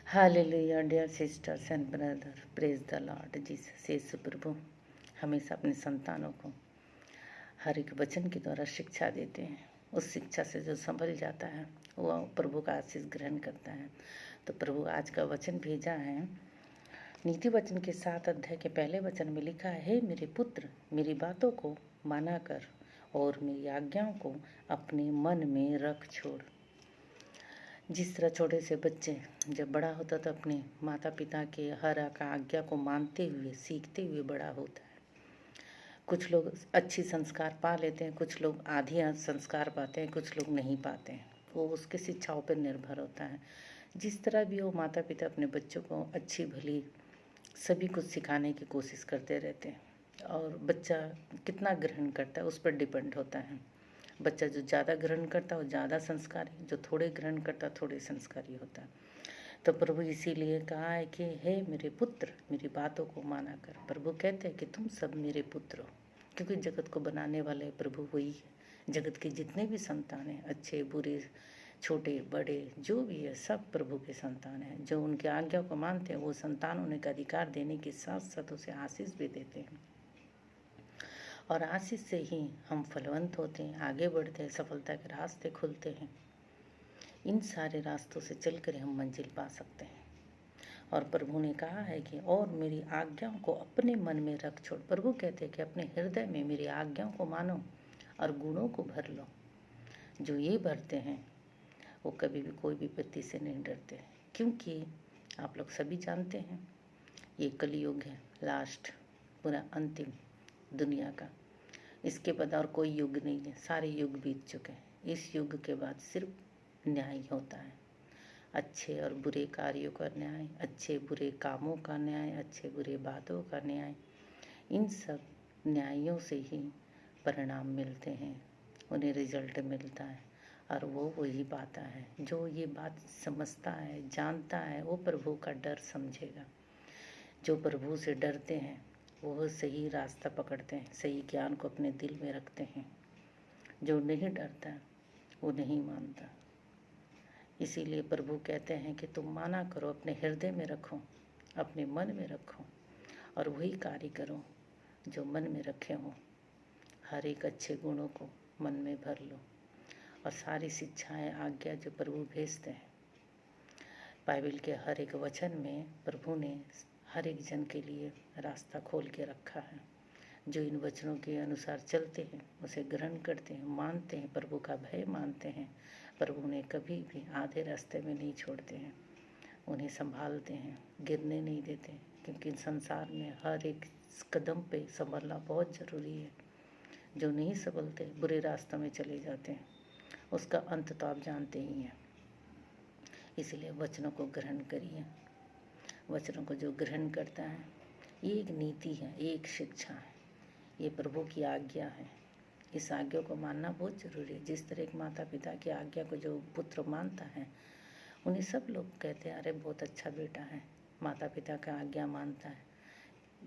Hallelujah dear sisters and brother, praise the lord Jesus. Yeshu प्रभु हमेशा अपने संतानों को हर एक वचन के द्वारा शिक्षा देते हैं। उस शिक्षा से जो संभल जाता है वह प्रभु का आशीष ग्रहण करता है। तो प्रभु आज का वचन भेजा है। नीति वचन के 7 अध्याय के पहले वचन में लिखा है, हे मेरे पुत्र, मेरी बातों को माना कर और मेरी आज्ञाओं को अपने मन में रख छोड़। जिस तरह छोटे से बच्चे जब बड़ा होता तो अपने माता पिता के हर आज्ञा को मानते हुए सीखते हुए बड़ा होता है। कुछ लोग अच्छी संस्कार पा लेते हैं, कुछ लोग आधी संस्कार पाते हैं, कुछ लोग नहीं पाते हैं। वो उसके शिक्षाओं पर निर्भर होता है। जिस तरह भी वो माता पिता अपने बच्चों को अच्छी भली सभी कुछ सिखाने की कोशिश करते रहते हैं और बच्चा कितना ग्रहण करता है उस पर डिपेंड होता है। बच्चा जो ज़्यादा ग्रहण करता है वो ज़्यादा संस्कारी, जो थोड़े ग्रहण करता है थोड़े संस्कारी होता है। तो प्रभु इसीलिए कहा है कि हे मेरे पुत्र, मेरी बातों को माना कर। प्रभु कहते हैं कि तुम सब मेरे पुत्र हो, क्योंकि जगत को बनाने वाले प्रभु वही है। जगत के जितने भी संतान हैं, अच्छे बुरे छोटे बड़े जो भी है, सब प्रभु के संतान हैं। जो उनकी आज्ञा को मानते हैं वो संतान उन्हें का अधिकार देने के साथ साथ उसे आशीष भी देते हैं और आशीष से ही हम फलवंत होते हैं, आगे बढ़ते हैं, सफलता के रास्ते खुलते हैं। इन सारे रास्तों से चलकर हम मंजिल पा सकते हैं। और प्रभु ने कहा है कि और मेरी आज्ञाओं को अपने मन में रख छोड़। प्रभु कहते हैं कि अपने हृदय में मेरी आज्ञाओं को मानो और गुणों को भर लो। जो ये भरते हैं वो कभी भी कोई विपत्ति से नहीं डरते, क्योंकि आप लोग सभी जानते हैं ये कलयुग है, लास्ट पूरा अंतिम दुनिया का। इसके बाद और कोई युग नहीं है, सारे युग बीत चुके हैं। इस युग के बाद सिर्फ न्याय होता है, अच्छे और बुरे कार्यों का न्याय, अच्छे बुरे कामों का न्याय, अच्छे बुरे बातों का न्याय। इन सब न्यायों से ही परिणाम मिलते हैं, उन्हें रिजल्ट मिलता है और वो वही पाता है। जो ये बात समझता है, जानता है, वो प्रभु का डर समझेगा। जो प्रभु से डरते हैं वो सही रास्ता पकड़ते हैं, सही ज्ञान को अपने दिल में रखते हैं। जो नहीं डरता वो नहीं मानता। इसीलिए प्रभु कहते हैं कि तुम माना करो, अपने हृदय में रखो, अपने मन में रखो और वही कार्य करो जो मन में रखे हो। हर एक अच्छे गुणों को मन में भर लो और सारी शिक्षाएं आज्ञा जो प्रभु भेजते हैं, बाइबल के हर एक वचन में प्रभु ने हर एक जन के लिए रास्ता खोल के रखा है। जो इन वचनों के अनुसार चलते हैं, उसे ग्रहण करते हैं, मानते हैं, प्रभु का भय मानते हैं, प्रभु उन्हें कभी भी आधे रास्ते में नहीं छोड़ते हैं, उन्हें संभालते हैं, गिरने नहीं देते। क्योंकि संसार में हर एक कदम पे संभलना बहुत ज़रूरी है। जो नहीं संभलते बुरे रास्तों में चले जाते हैं, उसका अंत तो आप जानते ही हैं। इसलिए वचनों को ग्रहण करिए। वचनों को जो ग्रहण करता है, ये एक नीति है, एक शिक्षा है, ये प्रभु की आज्ञा है। इस आज्ञा को मानना बहुत ज़रूरी है। जिस तरह एक माता पिता की आज्ञा को जो पुत्र मानता है, उन्हें सब लोग कहते हैं अरे बहुत अच्छा बेटा है, माता पिता का आज्ञा मानता है।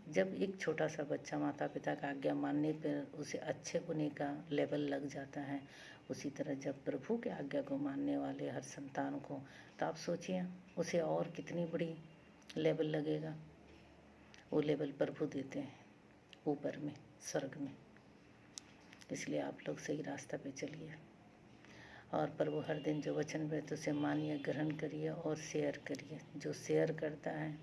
जब एक छोटा सा बच्चा माता पिता का आज्ञा मानने पर उसे अच्छे होने का लेवल लग जाता है, उसी तरह जब प्रभु के आज्ञा को मानने वाले हर संतान को, तो आप सोचिए उसे और कितनी बड़ी लेवल लगेगा। वो लेवल प्रभु देते हैं ऊपर में, स्वर्ग में। इसलिए आप लोग सही रास्ता पे चलिए और प्रभु हर दिन जो वचन भेजते उसे मानिए, ग्रहण करिए और शेयर करिए। जो शेयर करता है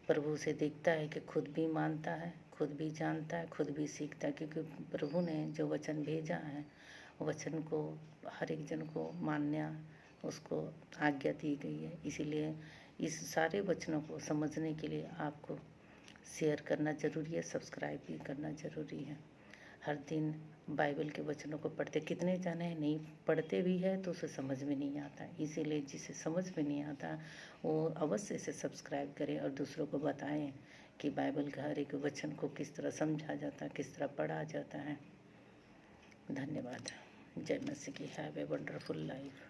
प्रभु से देखता है कि खुद भी मानता है, खुद भी जानता है, खुद भी सीखता है। क्योंकि प्रभु ने जो वचन भेजा है, वचन को हर एक जन को मानना उसको आज्ञा दी गई है। इसीलिए इस सारे वचनों को समझने के लिए आपको शेयर करना ज़रूरी है, सब्सक्राइब भी करना ज़रूरी है। हर दिन बाइबल के वचनों को पढ़ते, कितने जाने नहीं पढ़ते भी है तो उसे समझ में नहीं आता। इसीलिए जिसे समझ में नहीं आता वो अवश्य से सब्सक्राइब करें और दूसरों को बताएं कि बाइबल का हर एक वचन को किस तरह समझा जाता है, किस तरह पढ़ा जाता है। धन्यवाद। जय मसीह की। Have a wonderful life.